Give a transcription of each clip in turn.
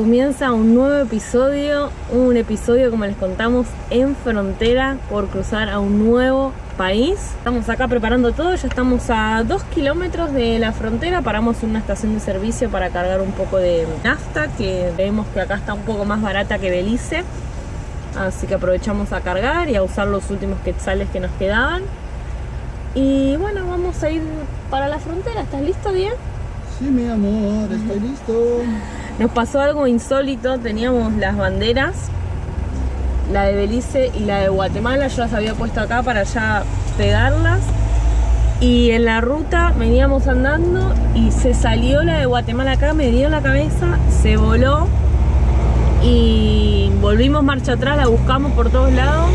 comienza un nuevo episodio, como les contamos, en frontera por cruzar a un nuevo país. Estamos acá preparando todo, ya estamos a 2 kilómetros de la frontera, paramos en una estación de servicio para cargar un poco de nafta, que vemos que acá está un poco más barata que Belice, así que aprovechamos a cargar y a usar los últimos quetzales que nos quedaban. Y bueno, vamos a ir para la frontera. ¿Estás listo, Diego? Sí, mi amor, estoy listo. Nos pasó algo insólito, teníamos las banderas, la de Belice y la de Guatemala, yo las había puesto acá para ya pegarlas, y en la ruta veníamos andando y se salió la de Guatemala acá, me dio en la cabeza, se voló y volvimos marcha atrás, la buscamos por todos lados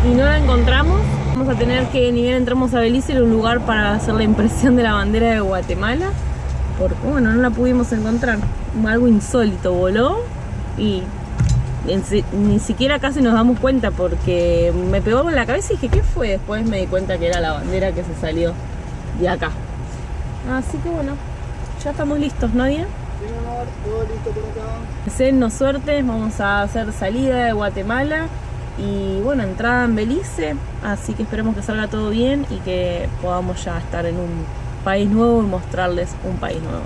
y no la encontramos. Vamos a tener que, ni bien entramos a Belice, ir a un lugar para hacer la impresión de la bandera de Guatemala, porque bueno, no la pudimos encontrar. Algo insólito, voló y ni siquiera casi nos damos cuenta, porque me pegó en la cabeza y dije, ¿qué fue? Después me di cuenta que era la bandera que se salió de acá. Así que bueno, ya estamos listos, ¿no, Diego? Sí, mi amor, todo listo por acá. Deseennos suerte, vamos a hacer salida de Guatemala y bueno, entrada en Belice, así que esperemos que salga todo bien y que podamos ya estar en un país nuevo y mostrarles un país nuevo.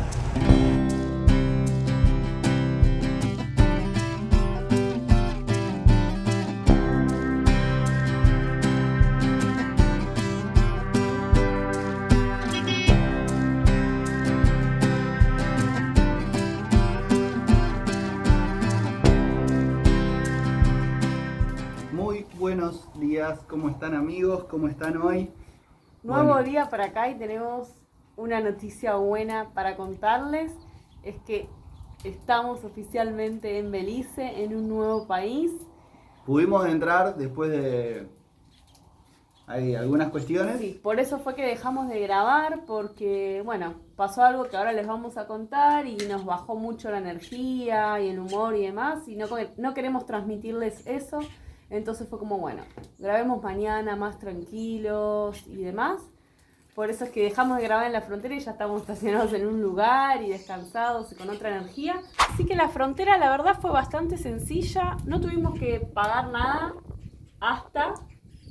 Muy buenos días, ¿cómo están, amigos? ¿Cómo están hoy? Nuevo día para acá y tenemos una noticia buena para contarles. Es que estamos oficialmente en Belice, en un nuevo país. Pudimos entrar después de... Hay algunas cuestiones. Sí, por eso fue que dejamos de grabar, porque bueno, pasó algo que ahora les vamos a contar y nos bajó mucho la energía y el humor y demás, y no queremos transmitirles eso. Entonces fue como, bueno, grabemos mañana más tranquilos y demás. Por eso es que dejamos de grabar en la frontera y ya estamos estacionados en un lugar y descansados y con otra energía. Así que la frontera, la verdad, fue bastante sencilla. No tuvimos que pagar nada hasta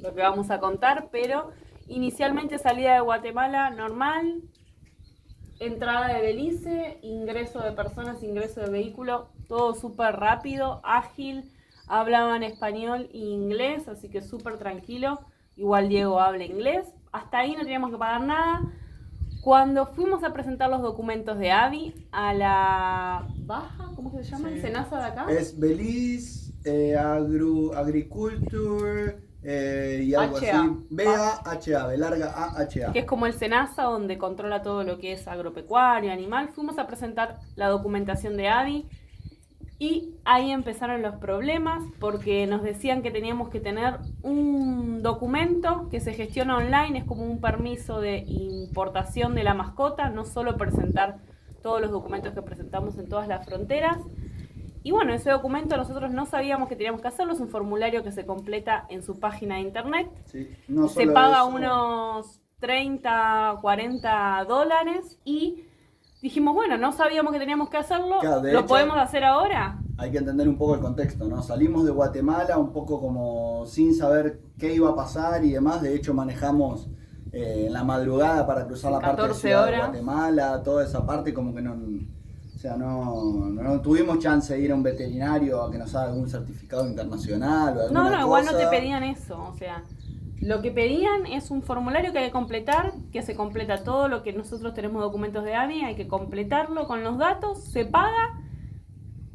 lo que vamos a contar, pero inicialmente salida de Guatemala normal, entrada de Belice, ingreso de personas, ingreso de vehículo, todo súper rápido, ágil. Hablaban español e inglés, así que súper tranquilo. Igual Diego habla inglés. Hasta ahí no teníamos que pagar nada. Cuando fuimos a presentar los documentos de Abby a la Baja, ¿cómo se llama? Sí. ¿El Senasa de acá? Es Belize, Agriculture y algo HA. así. BAHA, de larga AHA. Que es como el Senasa, donde controla todo lo que es agropecuario, animal. Fuimos a presentar la documentación de Abby. Y ahí empezaron los problemas, porque nos decían que teníamos que tener un documento que se gestiona online, es como un permiso de importación de la mascota, no solo presentar todos los documentos que presentamos en todas las fronteras. Y bueno, ese documento nosotros no sabíamos que teníamos que hacerlo, es un formulario que se completa en su página de internet. Sí, no se paga eso, unos 30, 40 dólares y... dijimos, bueno, no sabíamos que teníamos que hacerlo, claro, ¿lo hecho, podemos hacer ahora? Hay que entender un poco el contexto, ¿no? Salimos de Guatemala un poco como sin saber qué iba a pasar y demás. De hecho, manejamos en la madrugada para cruzar la parte de Ciudad de Guatemala, toda esa parte, como que no tuvimos chance de ir a un veterinario a que nos haga algún certificado internacional o alguna cosa. Igual no te pedían eso, o sea... Lo que pedían es un formulario que hay que completar, que se completa todo lo que nosotros tenemos documentos de ABI, hay que completarlo con los datos, se paga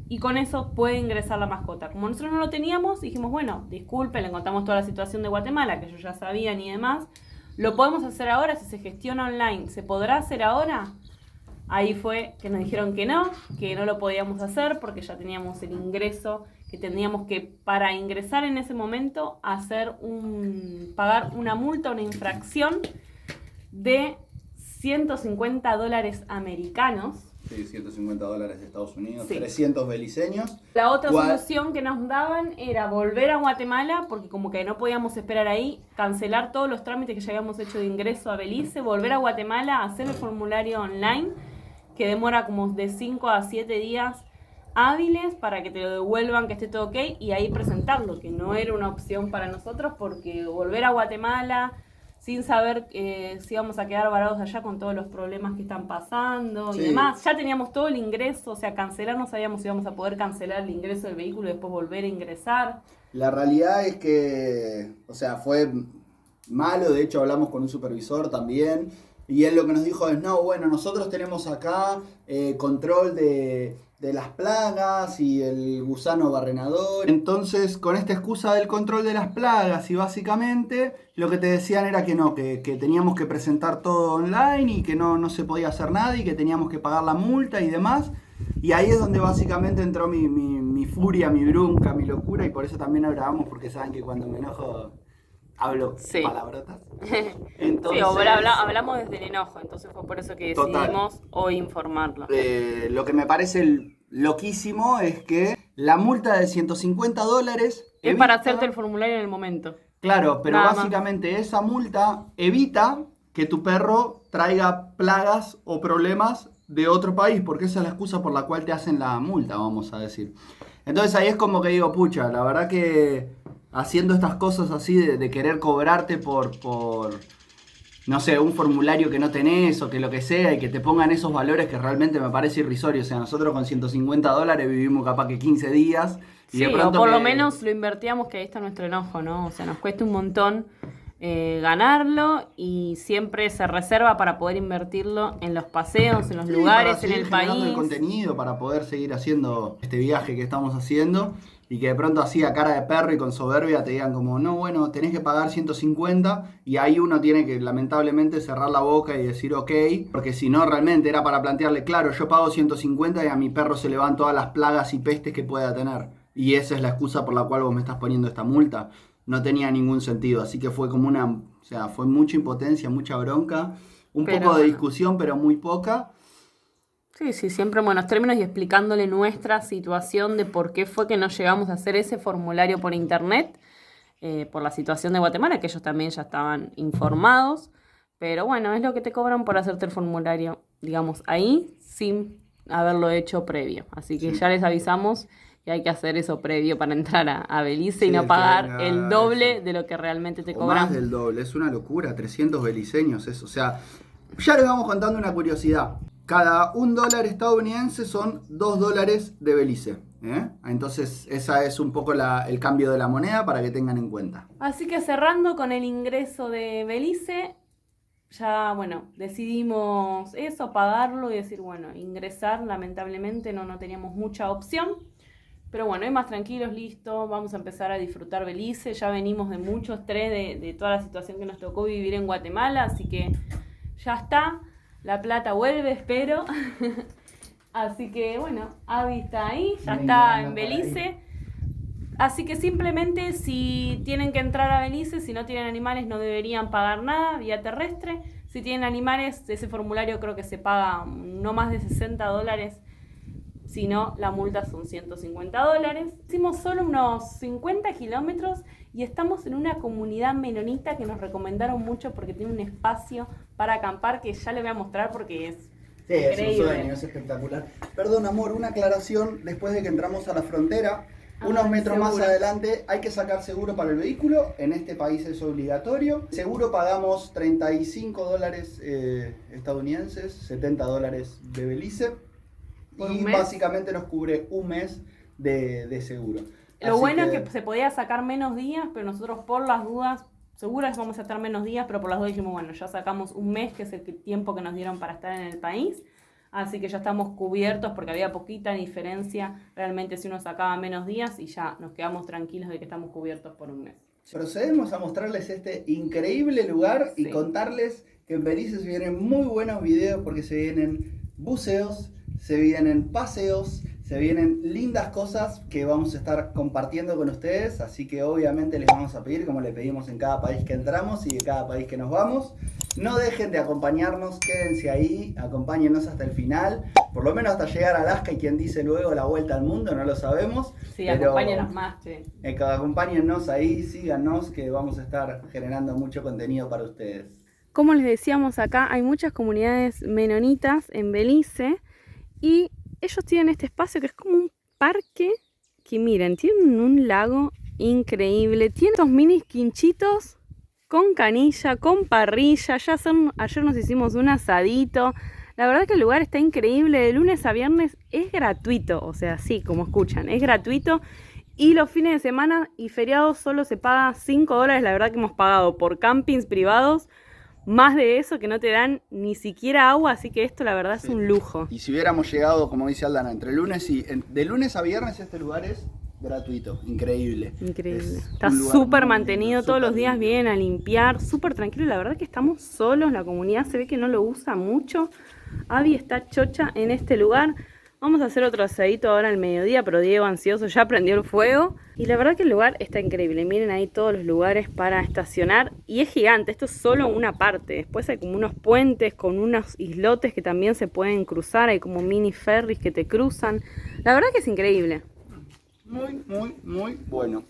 y con eso puede ingresar la mascota. Como nosotros no lo teníamos, dijimos, bueno, disculpen, le contamos toda la situación de Guatemala, que ellos ya sabían y demás. ¿Lo podemos hacer ahora si se gestiona online? ¿Se podrá hacer ahora? Ahí fue que nos dijeron que no lo podíamos hacer porque ya teníamos el ingreso, que tendríamos que, para ingresar en ese momento, pagar una multa, una infracción de 150 dólares americanos. Sí, 150 dólares de Estados Unidos, sí. 300 beliceños. La otra solución que nos daban era volver a Guatemala, porque como que no podíamos esperar ahí, cancelar todos los trámites que ya habíamos hecho de ingreso a Belice, volver a Guatemala, hacer el formulario online, que demora como de 5 a 7 días hábiles para que te lo devuelvan, que esté todo ok, y ahí presentarlo, que no era una opción para nosotros, porque volver a Guatemala sin saber si íbamos a quedar varados allá con todos los problemas que están pasando y demás. Ya teníamos todo el ingreso, o sea, cancelar, no sabíamos si íbamos a poder cancelar el ingreso del vehículo y después volver a ingresar. La realidad es que, o sea, fue malo. De hecho, hablamos con un supervisor también, y él lo que nos dijo es, no, bueno, nosotros tenemos acá control de las plagas y el gusano barrenador. Entonces, con esta excusa del control de las plagas, y básicamente lo que te decían era que no, que teníamos que presentar todo online y que no se podía hacer nada y que teníamos que pagar la multa y demás. Y ahí es donde básicamente entró mi furia, mi bronca, mi locura, y por eso también grabamos, porque saben que cuando me enojo hablo palabrotas. Entonces, sí, hablamos desde el enojo, entonces fue por eso que decidimos hoy informarlo. Lo que me parece loquísimo es que la multa de $150 es para hacerte el formulario en el momento. Claro, pero Nada básicamente más. Esa multa evita que tu perro traiga plagas o problemas de otro país, porque esa es la excusa por la cual te hacen la multa, vamos a decir. Entonces ahí es como que digo, pucha, la verdad que haciendo estas cosas así de querer cobrarte por no sé, un formulario que no tenés o que lo que sea, y que te pongan esos valores que realmente me parece irrisorio. O sea, nosotros con $150 vivimos capaz que 15 días. Y sí, de pronto o por lo menos lo invertíamos, que ahí está nuestro enojo, ¿no? O sea, nos cuesta un montón ganarlo, y siempre se reserva para poder invertirlo en los paseos, en los lugares, en el país. El contenido para poder seguir haciendo este viaje que estamos haciendo, y que de pronto así a cara de perro y con soberbia te digan como, no, bueno, tenés que pagar 150, y ahí uno tiene que lamentablemente cerrar la boca y decir ok, porque si no realmente era para plantearle, claro, yo pago 150 y a mi perro se le van todas las plagas y pestes que pueda tener, y esa es la excusa por la cual vos me estás poniendo esta multa. No tenía ningún sentido, así que fue como o sea, fue mucha impotencia, mucha bronca, poco de discusión, pero muy poca. Sí, siempre en buenos términos, y explicándole nuestra situación de por qué fue que no llegamos a hacer ese formulario por internet, por la situación de Guatemala, que ellos también ya estaban informados, pero bueno, es lo que te cobran por hacerte el formulario, digamos, ahí, sin haberlo hecho previo. Así que ya les avisamos que hay que hacer eso previo para entrar a Belice, y no pagar el doble de lo que realmente te cobran. Más del doble, es una locura, 300 beliceños, o sea, ya les vamos contando una curiosidad. Cada $1 estadounidense son $2 de Belice. Entonces, esa es un poco el cambio de la moneda para que tengan en cuenta. Así que cerrando con el ingreso de Belice, ya, bueno, decidimos eso, pagarlo y decir, bueno, ingresar. Lamentablemente no teníamos mucha opción. Pero bueno, hoy más tranquilos, listo, vamos a empezar a disfrutar Belice. Ya venimos de mucho estrés de toda la situación que nos tocó vivir en Guatemala, así que ya está, la plata vuelve, espero. Así que bueno, Abby está ahí, ya está en Belice. Así que simplemente, si tienen que entrar a Belice, si no tienen animales, no deberían pagar nada vía terrestre. Si tienen animales, ese formulario creo que se paga no más de $60. Si no, la multa son $150. Hicimos solo unos 50 kilómetros y estamos en una comunidad menonita que nos recomendaron mucho porque tiene un espacio para acampar que ya les voy a mostrar porque es increíble. Es un sueño, es espectacular. Perdón, amor, una aclaración. Después de que entramos a la frontera, unos metros más adelante hay que sacar seguro para el vehículo. En este país es obligatorio. Seguro pagamos $35 estadounidenses, $70 de Belice. Y básicamente nos cubre un mes de seguro. Lo bueno es que se podía sacar menos días, pero nosotros por las dudas, seguras vamos a estar menos días, pero por las dudas dijimos, bueno, ya sacamos un mes, que es el tiempo que nos dieron para estar en el país. Así que ya estamos cubiertos porque había poquita diferencia realmente si uno sacaba menos días, y ya nos quedamos tranquilos de que estamos cubiertos por un mes. Procedemos a mostrarles este increíble lugar y contarles que en Belice se vienen muy buenos videos, porque se vienen buceos, se vienen paseos, se vienen lindas cosas que vamos a estar compartiendo con ustedes. Así que obviamente les vamos a pedir, como le pedimos en cada país que entramos y de cada país que nos vamos, no dejen de acompañarnos, quédense ahí, acompáñennos hasta el final, por lo menos hasta llegar a Alaska, y quien dice luego la vuelta al mundo, no lo sabemos. Sí, acompáñenos más, che. Acompáñennos ahí, síganos, que vamos a estar generando mucho contenido para ustedes. Como les decíamos, acá hay muchas comunidades menonitas en Belice, y ellos tienen este espacio que es como parque que miren, tienen un lago increíble. Tiene estos mini quinchitos con canilla, con parrilla. Ayer nos hicimos un asadito. La verdad que el lugar está increíble. De lunes a viernes es gratuito. O sea, sí, como escuchan, es gratuito. Y los fines de semana y feriados solo se paga $5. La verdad que hemos pagado por campings privados más de eso, que no te dan ni siquiera agua, así que esto la verdad es un lujo. Y si hubiéramos llegado, como dice Aldana, de lunes a viernes este lugar es gratuito, increíble. Increíble. Está súper mantenido, todos los días vienen a limpiar, súper tranquilo. La verdad que estamos solos, la comunidad se ve que no lo usa mucho. Abby está chocha en este lugar. Vamos a hacer otro asadito ahora al mediodía, pero Diego ansioso ya prendió el fuego. Y la verdad que el lugar está increíble. Miren ahí todos los lugares para estacionar. Y es gigante, esto es solo una parte. Después hay como unos puentes con unos islotes que también se pueden cruzar. Hay como mini ferries que te cruzan. La verdad que es increíble. Muy, muy, muy bueno.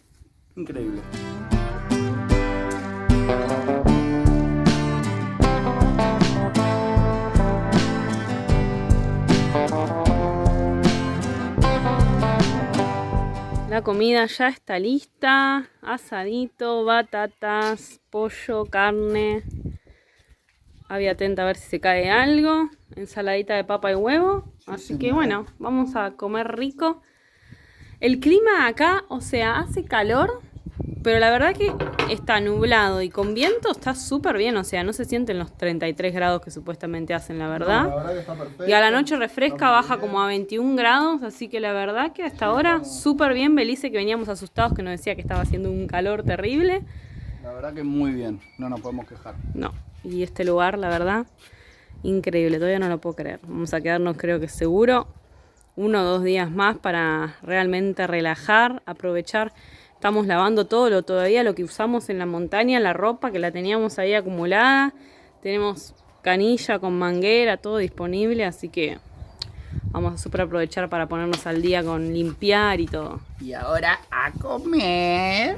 Increíble. La comida ya está lista, asadito, batatas, pollo, carne. Había atenta a ver si se cae algo, ensaladita de papa y huevo. Así que bueno, vamos a comer rico. El clima acá, o sea, hace calor, pero la verdad que está nublado y con viento está súper bien. O sea, no se sienten los 33 grados que supuestamente hacen, la verdad. No, la verdad que está perfecto. Y a la noche refresca, baja como a 21 grados. Así que la verdad que hasta ahora súper bien. Belice, que veníamos asustados, que nos decía que estaba haciendo un calor terrible. La verdad que muy bien, no nos podemos quejar. No, y este lugar, la verdad, increíble. Todavía no lo puedo creer. Vamos a quedarnos, creo que seguro, 1 o 2 días más para realmente relajar, aprovechar. Estamos lavando todo todavía lo que usamos en la montaña, la ropa que la teníamos ahí acumulada. Tenemos canilla con manguera, todo disponible, así que vamos a super aprovechar para ponernos al día con limpiar y todo. Y ahora a comer.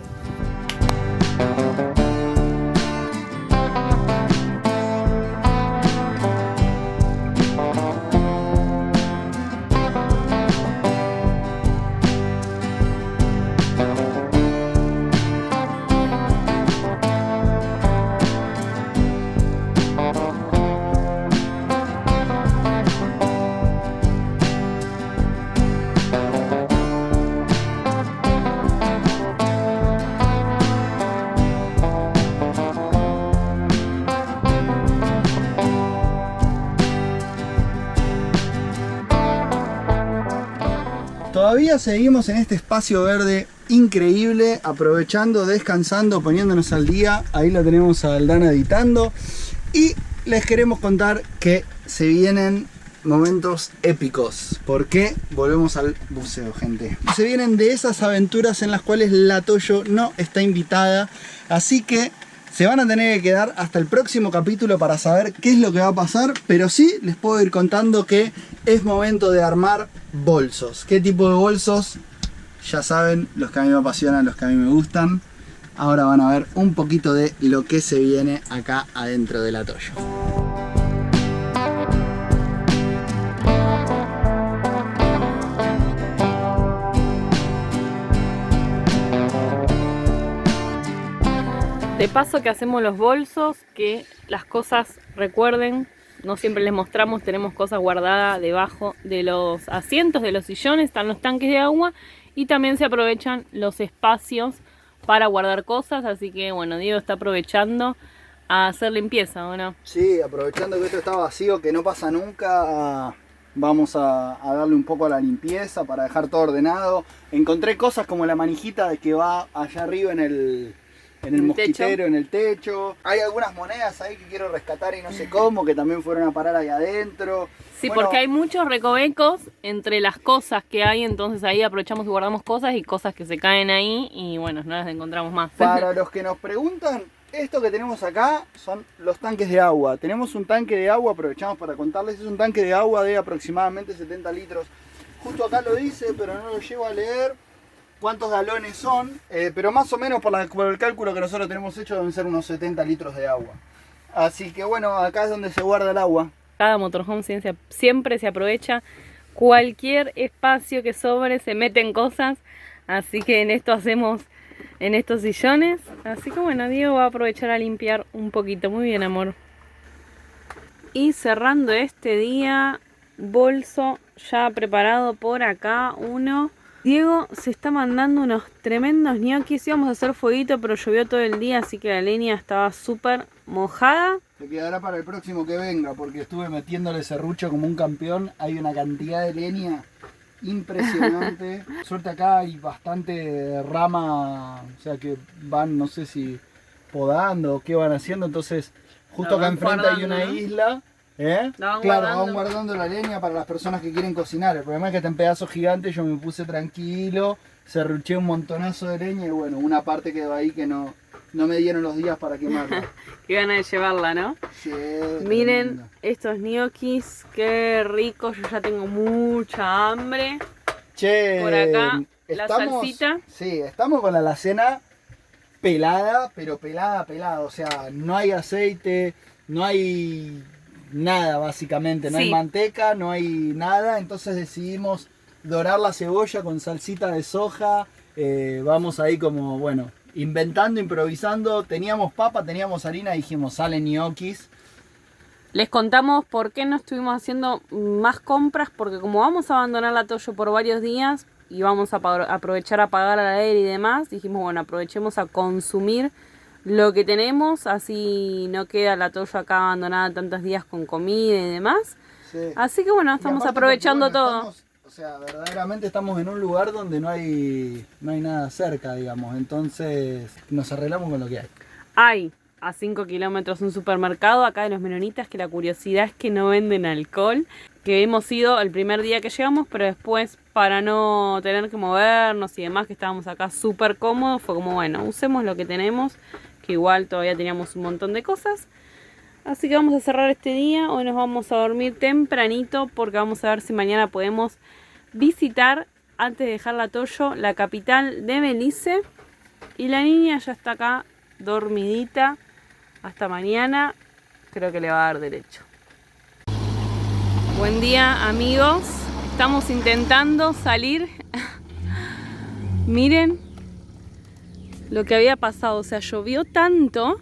Todavía seguimos en este espacio verde increíble, aprovechando, descansando, poniéndonos al día. Ahí lo tenemos a Aldana editando. Y les queremos contar que se vienen momentos épicos. Porque volvemos al buceo, gente. Se vienen de esas aventuras en las cuales la Toyo no está invitada. Así que se van a tener que quedar hasta el próximo capítulo para saber qué es lo que va a pasar. Pero sí les puedo ir contando que es momento de armar bolsos. ¿Qué tipo de bolsos? Ya saben, los que a mí me apasionan, los que a mí me gustan. Ahora van a ver un poquito de lo que se viene acá adentro de la Toyo. De paso que hacemos los bolsos, que las cosas, recuerden, no siempre les mostramos, tenemos cosas guardadas debajo de los asientos, de los sillones, están los tanques de agua y también se aprovechan los espacios para guardar cosas, así que bueno, Diego está aprovechando a hacer limpieza, ¿o no? Sí, aprovechando que esto está vacío, que no pasa nunca, vamos a darle un poco a la limpieza para dejar todo ordenado. Encontré cosas como la manijita que va allá arriba en el mosquitero, en el techo. Hay algunas monedas ahí que quiero rescatar y no sé cómo, que también fueron a parar ahí adentro. Sí, bueno, porque hay muchos recovecos entre las cosas que hay, entonces ahí aprovechamos y guardamos cosas y cosas que se caen ahí y bueno, no las encontramos más. Para los que nos preguntan, esto que tenemos acá son los tanques de agua. Tenemos un tanque de agua, aprovechamos para contarles, es un tanque de agua de aproximadamente 70 litros. Justo acá lo dice, pero no lo llevo a leer cuántos galones son, pero más o menos por el cálculo que nosotros tenemos hecho deben ser unos 70 litros de agua. Así que bueno, acá es donde se guarda el agua. Cada motorhome siempre se aprovecha cualquier espacio que sobre se meten cosas, así que en esto hacemos, en estos sillones. Así que bueno, Diego va a aprovechar a limpiar un poquito. Muy bien, amor. Y cerrando este día, bolso ya preparado por acá, uno. Diego se está mandando unos tremendos ñoquis. Íbamos a hacer fueguito, pero llovió todo el día, así que la leña estaba súper mojada. Se quedará para el próximo que venga, porque estuve metiéndole serrucho como un campeón. Hay una cantidad de leña impresionante. Suerte acá hay bastante rama, o sea que van, no sé si podando o qué van haciendo. Entonces, justo acá enfrente hay una isla. Claro, van guardando la leña para las personas que quieren cocinar. El problema es que está en pedazos gigantes. Yo me puse tranquilo, serruché un montonazo de leña y bueno, una parte quedó ahí que no me dieron los días para quemarla. Qué ganas de llevarla, ¿no? Sí, miren tremenda. estos ñoquis, qué ricos. Yo ya tengo mucha hambre. Che, por acá la salsita. Sí, estamos con la alacena pelada, pero pelada. O sea, no hay aceite, no hay nada básicamente, no hay manteca, no hay nada. Entonces decidimos dorar la cebolla con salsita de soja. Vamos ahí como, bueno, inventando, improvisando. Teníamos papa, teníamos harina, dijimos, salen ñoquis. Les contamos por qué no estuvimos haciendo más compras, porque como vamos a abandonar la Toyo por varios días y vamos a aprovechar a pagar al aire y demás, dijimos, bueno, aprovechemos a consumir lo que tenemos, así no queda la Toyo acá abandonada tantos días con comida y demás. Sí. Así que bueno, estamos aprovechando todo. O sea, verdaderamente estamos en un lugar donde no hay nada cerca, digamos, entonces nos arreglamos con lo que hay. Hay a 5 kilómetros un supermercado acá de los Menonitas, que la curiosidad es que no venden alcohol, que hemos ido el primer día que llegamos, pero después para no tener que movernos y demás, que estábamos acá súper cómodos, fue como bueno, usemos lo que tenemos, que igual todavía teníamos un montón de cosas. Así que vamos a cerrar este día, hoy nos vamos a dormir tempranito porque vamos a ver si mañana podemos visitar, antes de dejar la Toyo, la capital de Belice. Y la niña ya está acá dormidita. Hasta mañana, creo que le va a dar derecho. Buen día, amigos. Estamos intentando salir. Miren lo que había pasado. O sea, llovió tanto.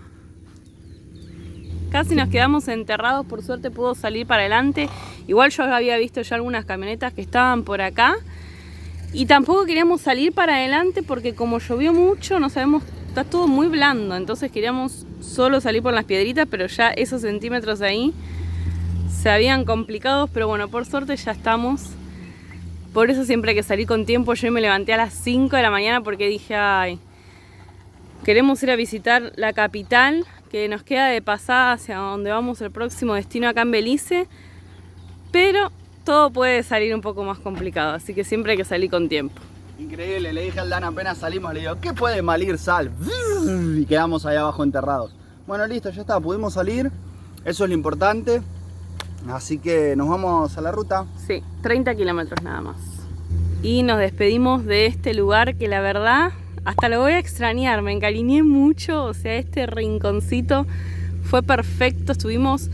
Casi nos quedamos enterrados. Por suerte pudo salir para adelante. Igual yo había visto ya algunas camionetas que estaban por acá. Y tampoco queríamos salir para adelante porque como llovió mucho, no sabemos... Está todo muy blando, entonces queríamos solo salir por las piedritas, pero ya esos centímetros ahí se habían complicado, pero bueno, por suerte ya estamos. Por eso siempre hay que salir con tiempo. Yo me levanté a las 5 de la mañana porque dije, ay, queremos ir a visitar la capital, que nos queda de pasada hacia donde vamos el próximo destino acá en Belice, pero todo puede salir un poco más complicado, así que siempre hay que salir con tiempo. Increíble, le dije al Dan apenas salimos, le digo, ¿qué puede malir sal? Y quedamos ahí abajo enterrados. Bueno, listo, ya está, pudimos salir, eso es lo importante. Así que nos vamos a la ruta. Sí, 30 kilómetros nada más. Y nos despedimos de este lugar que la verdad, hasta lo voy a extrañar, me encariñé mucho. O sea, este rinconcito fue perfecto, estuvimos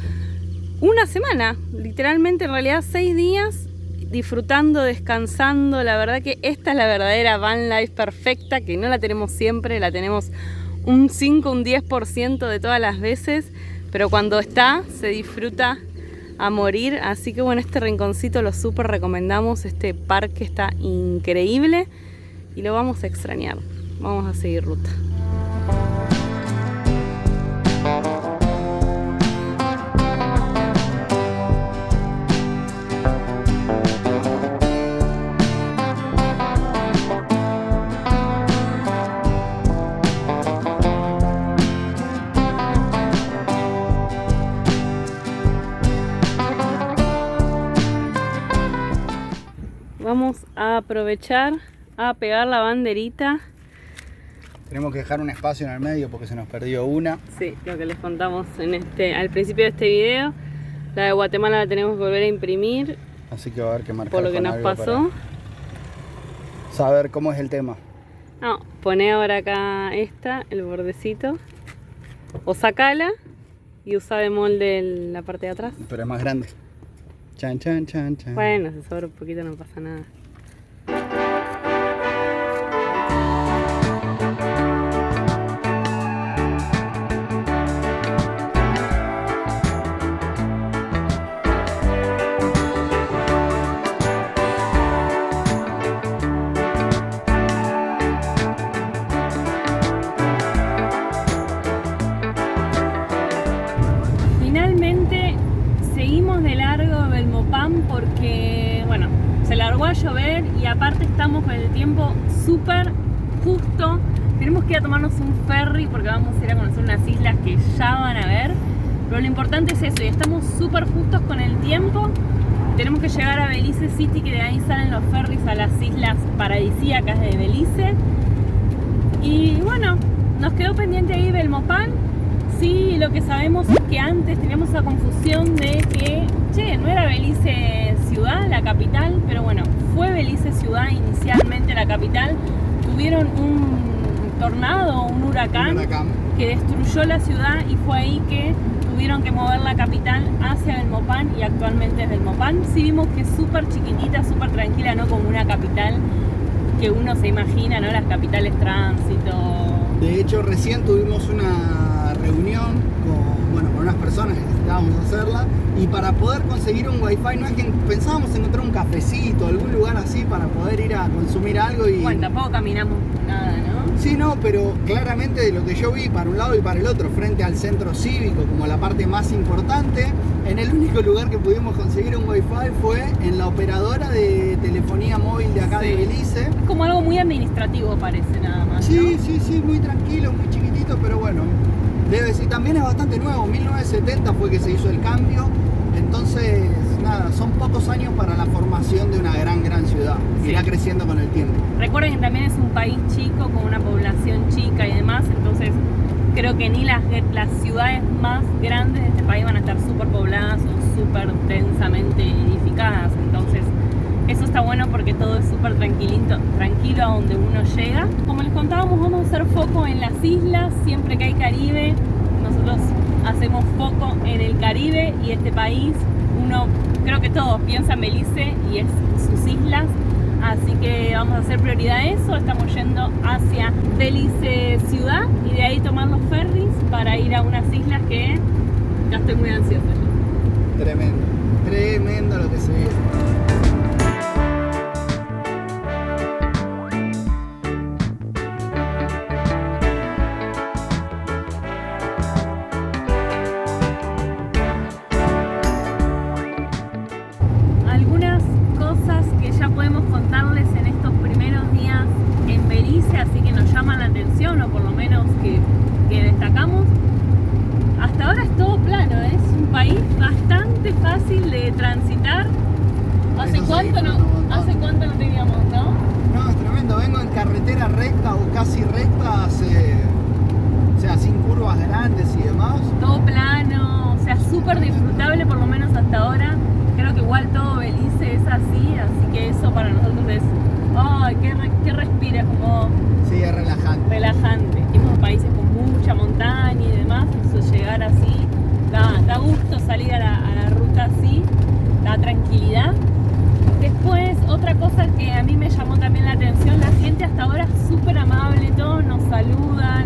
una semana, literalmente en realidad 6 días. Disfrutando, descansando. La verdad que esta es la verdadera van life perfecta, que no la tenemos siempre, la tenemos un 5, un 10% de todas las veces, pero cuando está se disfruta a morir. Así que bueno, este rinconcito lo súper recomendamos. Este parque está increíble y lo vamos a extrañar. Vamos a seguir ruta. Vamos a aprovechar a pegar la banderita. Tenemos que dejar un espacio en el medio porque se nos perdió una. Sí, lo que les contamos al principio de este video. La de Guatemala la tenemos que volver a imprimir. Así que va a haber que marcar por lo que nos pasó. Saber cómo es el tema. No, poné ahora acá el bordecito. O sacala y usa de molde la parte de atrás. Pero es más grande. Chan, chan, chan, chan. Bueno, si sobra un poquito no pasa nada. Finalmente seguimos de largo Belmopán porque, bueno, se largó a llover y aparte estamos con el tiempo súper justo. Tenemos que ir a tomarnos un ferry porque vamos a ir a conocer unas islas que ya van a ver. Pero lo importante es eso, y estamos súper justos con el tiempo. Tenemos que llegar a Belize City, que de ahí salen los ferries a las islas paradisíacas de Belice. Y bueno, nos quedó pendiente ahí Belmopán. Sí, lo que sabemos es que antes teníamos esa confusión de que, no era Belice ciudad, la capital, pero bueno, fue Belice ciudad inicialmente la capital. Tuvieron un tornado, un huracán que destruyó la ciudad y fue ahí que tuvieron que mover la capital hacia Belmopán y actualmente es Belmopán. Sí vimos que es súper chiquitita, súper tranquila, no como una capital que uno se imagina, ¿no? Las capitales tránsito. De hecho, recién tuvimos una reunión con unas personas que necesitábamos hacerla, y para poder conseguir un wifi, no es que pensábamos encontrar un cafecito, algún lugar así para poder ir a consumir algo y... Bueno, tampoco caminamos nada, ¿no? Sí, no, pero claramente de lo que yo vi para un lado y para el otro, frente al centro cívico como la parte más importante, en el único lugar que pudimos conseguir un wifi fue en la operadora de telefonía móvil de acá de Belice. Es como algo muy administrativo parece, nada más, Sí, ¿no? sí, muy tranquilo, muy chiquitito, pero bueno, debe ser, también es bastante nuevo, 1970 fue que se hizo el cambio, entonces nada, son pocos años para la formación de una gran ciudad, irá creciendo con el tiempo. Recuerden que también es un país chico, con una población chica y demás, entonces creo que ni las ciudades más grandes de este país van a estar súper pobladas o súper densamente edificadas, entonces eso está bueno porque todo es súper tranquilo a donde uno llega. Como les contábamos, vamos a hacer foco en las islas, siempre que hay Caribe, nosotros hacemos foco en el Caribe y este país, creo que todos piensan Belice y es sus islas, así que vamos a hacer prioridad a eso. Estamos yendo hacia Belice ciudad y de ahí tomar los ferries para ir a unas islas que ya estoy muy ansiosa. Tremendo lo que se ve. Algunas cosas que ya podemos contarles en estos primeros días en Belice, así que nos llaman la atención, o por lo menos que destacamos. Hasta ahora es todo plano, es un país bastante fácil de transitar. ¿Hace cuánto no teníamos, no? No, es tremendo, vengo en carretera recta o casi recta, o sea, sin curvas grandes y demás. Todo plano, o sea, súper disfrutable por lo menos hasta ahora. Creo que igual todo Belice es así que eso para nosotros es, que respira, como... Sí, es relajante. Relajante. Tenemos países con mucha montaña y demás, eso llegar así, da gusto salir a la ruta así, da tranquilidad. Después, otra cosa que a mí me llamó también la atención, la gente hasta ahora es súper amable, todos nos saludan,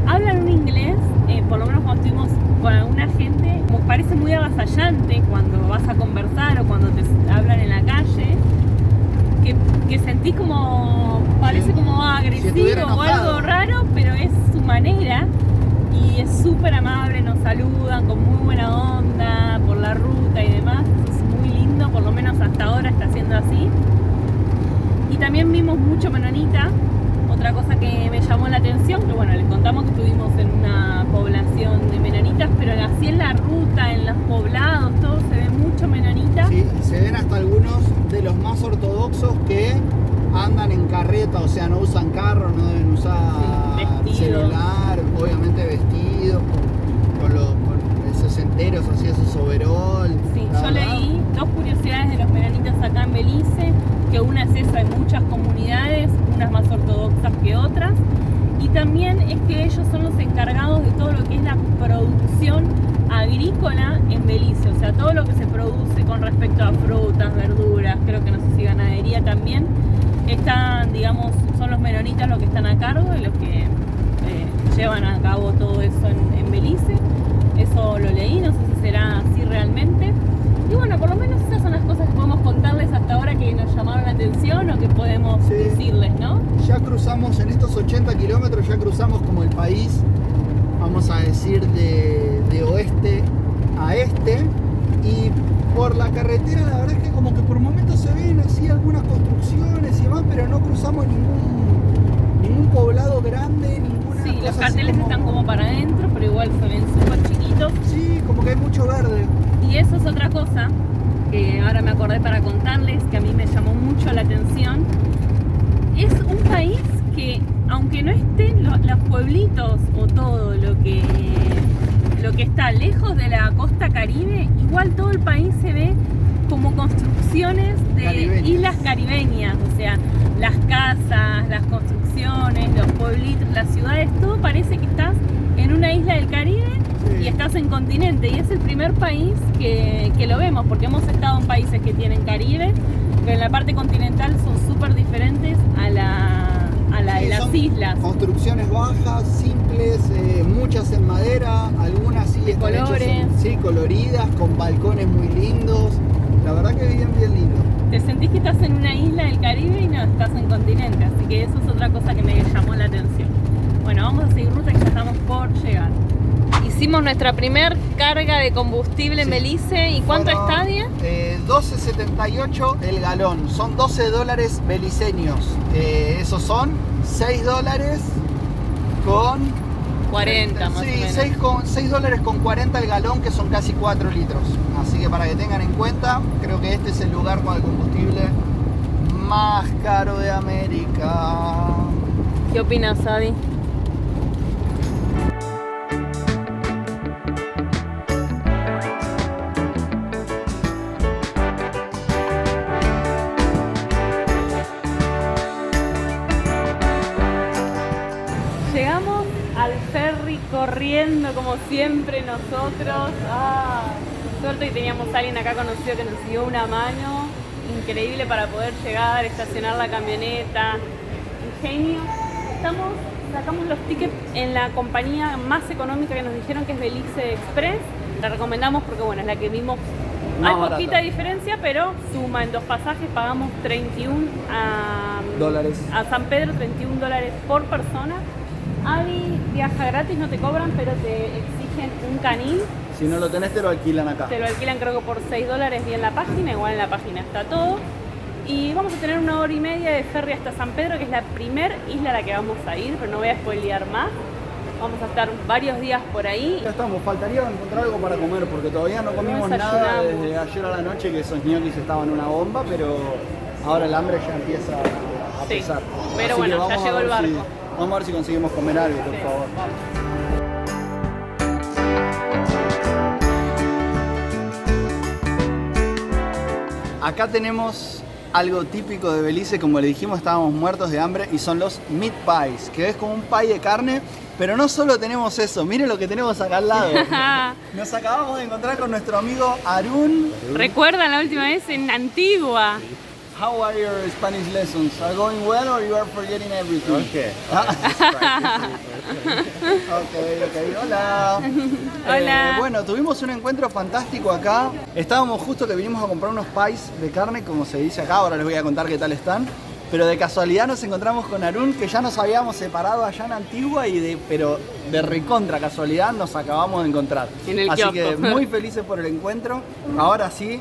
hablan un inglés, por lo menos cuando estuvimos con alguna gente, como parece muy avasallante cuando vas a conversar o cuando te hablan en la calle, que sentís como, parece como agresivo o algo raro, pero es su manera y es súper amable, nos saludan con muy buena onda por la ruta y demás, es muy lindo, por lo menos hasta ahora está siendo así. Y también vimos mucho menonita, otra cosa que me llamó la atención, que bueno, les contamos que estuvimos en una población de menonitas, pero así en la ruta, en los poblados, todo se ve mucho menonita. Sí, y se ven hasta algunos de los más ortodoxos que andan en carreta, o sea, no usan carro, no deben usar celular, obviamente vestidos, con esos enteros, así esos overall. Sí, yo leí dos curiosidades de los menonitas acá en Belice, que una es esa, en muchas comunidades, unas más ortodoxas que otras, y también es que ellos son los encargados de todo lo que es la producción agrícola en Belice, o sea, todo lo que se produce con respecto a frutas, verduras, creo que no sé si ganadería también, están, digamos, son los menonitas los que están a cargo y los que llevan a cabo todo eso en Belice. Eso lo leí, no sé si será así realmente. Y bueno, por lo menos esas son las cosas que podemos contarles hasta ahora que nos llamaron la atención o que podemos decirles, ¿no? Ya cruzamos en estos 80 kilómetros, ya cruzamos como el país, vamos a decir, de oeste a este. Y por la carretera la verdad es que como que por momentos se ven así algunas construcciones y demás, pero no cruzamos ningún poblado grande, ninguna. Sí, los carteles están como para adentro, pero igual se ven súper chiquitos. Sí, como que hay mucho verde. Y eso es otra cosa que ahora me acordé para contarles, que a mí me llamó mucho la atención. Es un país que, aunque no estén los pueblitos o todo lo que está lejos de la costa caribe, igual todo el país se ve como construcciones de islas caribeñas, o sea, las casas, las construcciones, los pueblitos, las ciudades, todo parece que estás en una isla del Caribe y estás en continente, y es el primer país que lo vemos, porque hemos estado en países que tienen Caribe, pero en la parte continental son súper diferentes a la de las islas. Construcciones bajas, simples, muchas en madera, algunas sí de colores, coloridas, con balcones muy lindos. La verdad que bien lindo. Te sentís que estás en una isla del Caribe y no, estás en continente, así que eso es otra cosa que me llamó la atención. Bueno, vamos a seguir ruta, que ya estamos por llegar. Hicimos nuestra primer carga de combustible en Belice. ¿Y cuánto está, Dia? 12.78 el galón. Son $12 beliceños. Esos son $6 con 40 más o menos. Sí, $6 con 40 el galón, que son casi 4 litros. Así que para que tengan en cuenta, creo que este es el lugar con el combustible más caro de América. ¿Qué opinas, Adi? Llegamos al ferry corriendo como siempre nosotros. Suerte que teníamos a alguien acá conocido que nos dio una mano. Increíble para poder llegar, estacionar la camioneta. Ingenio. Sacamos los tickets en la compañía más económica que nos dijeron, que es Belice Express. La recomendamos porque bueno, es la que vimos. Hay poquita diferencia, pero suma en 2 pasajes. Pagamos 31 a San Pedro, $31 por persona. Adi viaja gratis, no te cobran, pero te exigen un canil. Si no lo tenés, te lo alquilan acá. Te lo alquilan creo que por $6 bien la página, igual en la página está todo. Y vamos a tener 1 hora y media de ferry hasta San Pedro, que es la primer isla a la que vamos a ir, pero no voy a spoilear más. Vamos a estar varios días por ahí. Ya estamos, faltaría encontrar algo para comer, porque todavía no comimos nada desde ayer a la noche, que esos ñoquis estaban una bomba, pero ahora el hambre ya empieza a pesar. Pero así bueno, ya llegó el barco. Vamos a ver si conseguimos comer algo, por favor. Acá tenemos algo típico de Belice, como le dijimos, estábamos muertos de hambre, y son los meat pies, que es como un pie de carne, pero no solo tenemos eso, miren lo que tenemos acá al lado. Nos acabamos de encontrar con nuestro amigo Arun. ¿Recuerdan la última vez en Antigua? How are your Spanish lessons? Are going well or you are forgetting everything? Okay. Okay. Hola. Hola. Bueno, tuvimos un encuentro fantástico acá. Estábamos justo que vinimos a comprar unos pies de carne, como se dice acá. Ahora les voy a contar qué tal están. Pero de casualidad nos encontramos con Arun, que ya nos habíamos separado allá en Antigua, pero de recontra casualidad nos acabamos de encontrar. En el Así kiosco. que muy felices por el encuentro. Ahora sí.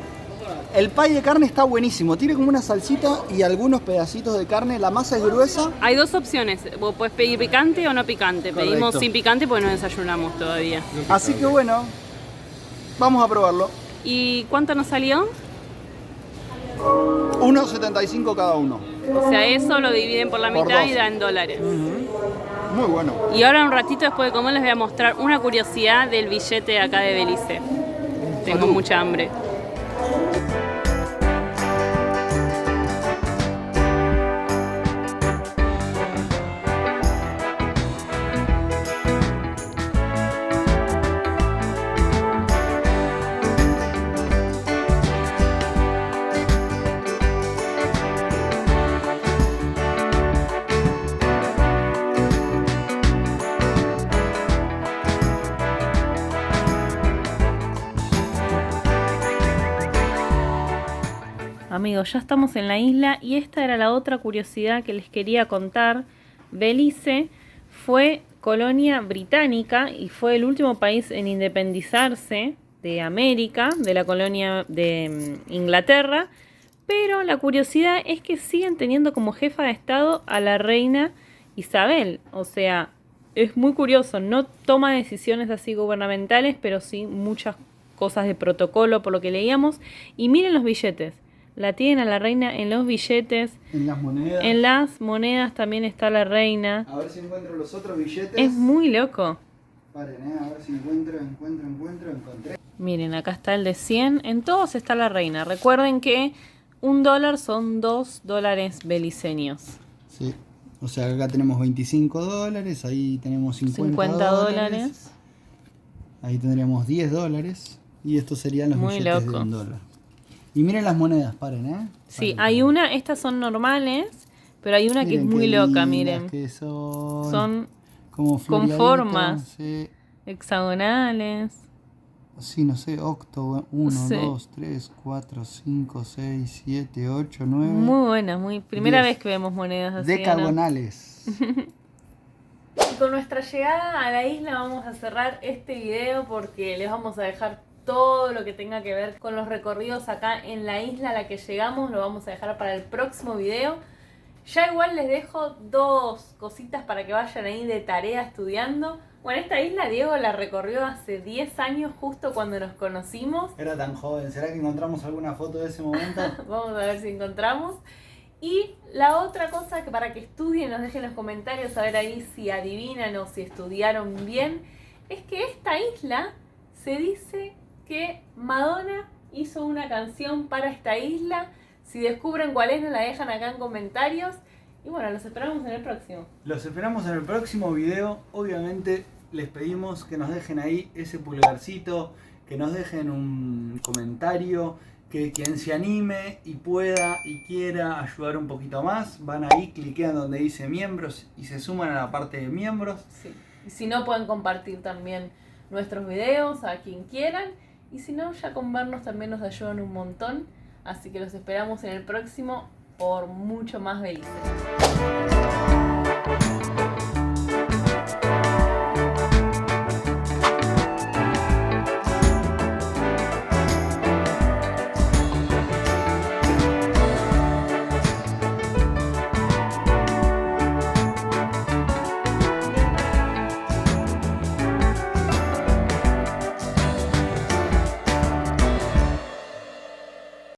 El pie de carne está buenísimo, tiene como una salsita y algunos pedacitos de carne, la masa es gruesa. Hay 2 opciones, vos podés pedir picante o no picante. Correcto. Pedimos sin picante porque no desayunamos todavía. Así que bueno, vamos a probarlo. ¿Y cuánto nos salió? 1.75 cada uno. O sea, eso lo dividen por la Por mitad 2. y dan $. Muy bueno. Y ahora un ratito después de comer les voy a mostrar una curiosidad del billete acá de Belice. Tengo Salud. mucha hambre. Amigos, ya estamos en la isla y esta era la otra curiosidad que les quería contar. Belice fue colonia británica y fue el último país en independizarse de América, de la colonia de Inglaterra, pero la curiosidad es que siguen teniendo como jefa de Estado a la reina Isabel. O sea, es muy curioso, no toma decisiones así gubernamentales, pero sí muchas cosas de protocolo por lo que leíamos. Y miren los billetes. La tienen a la reina en los billetes. En las monedas. En las monedas también está la reina. A ver si encuentro los otros billetes. Es muy loco. Paren, a ver si encontré. Miren, acá está el de 100. En todos está la reina. Recuerden que $1 son $2 beliceños. Sí. O sea, acá tenemos $25, ahí tenemos 50 dólares. Ahí tendríamos $10. Y estos serían los muy billetes loco. de $1. Y miren las monedas, paren, Sí, paren. hay una, estas son normales, pero hay una que es muy loca, miren. Que Son como con formas sí. hexagonales. Sí, no sé, octo, 1, Sí. 2, 3, 4, 5, 6, 7, 8, 9. Muy buenas, primera 10. vez que vemos monedas así. Decagonales. Y con nuestra llegada a la isla vamos a cerrar este video porque les vamos a dejar todo lo que tenga que ver con los recorridos acá en la isla a la que llegamos. Lo vamos a dejar para el próximo video. Ya igual les dejo 2 cositas para que vayan ahí de tarea estudiando. Bueno, esta isla Diego la recorrió hace 10 años justo cuando nos conocimos. Era tan joven, ¿será que encontramos alguna foto de ese momento? Vamos a ver si encontramos. Y la otra cosa que para que estudien, nos dejen en los comentarios a ver ahí si adivinan o si estudiaron bien, es que esta isla se dice que Madonna hizo una canción para esta isla. Si descubren cuál es, nos la dejan acá en comentarios. Y bueno, los esperamos en el próximo. Los esperamos en el próximo video. Obviamente les pedimos que nos dejen ahí ese pulgarcito, que nos dejen un comentario, que quien se anime y pueda y quiera ayudar un poquito más, van ahí, cliquean donde dice miembros y se suman a la parte de miembros. Sí. Y si no, pueden compartir también nuestros videos a quien quieran. Y si no, ya con vernos también nos ayudan un montón. Así que los esperamos en el próximo por mucho más Belice.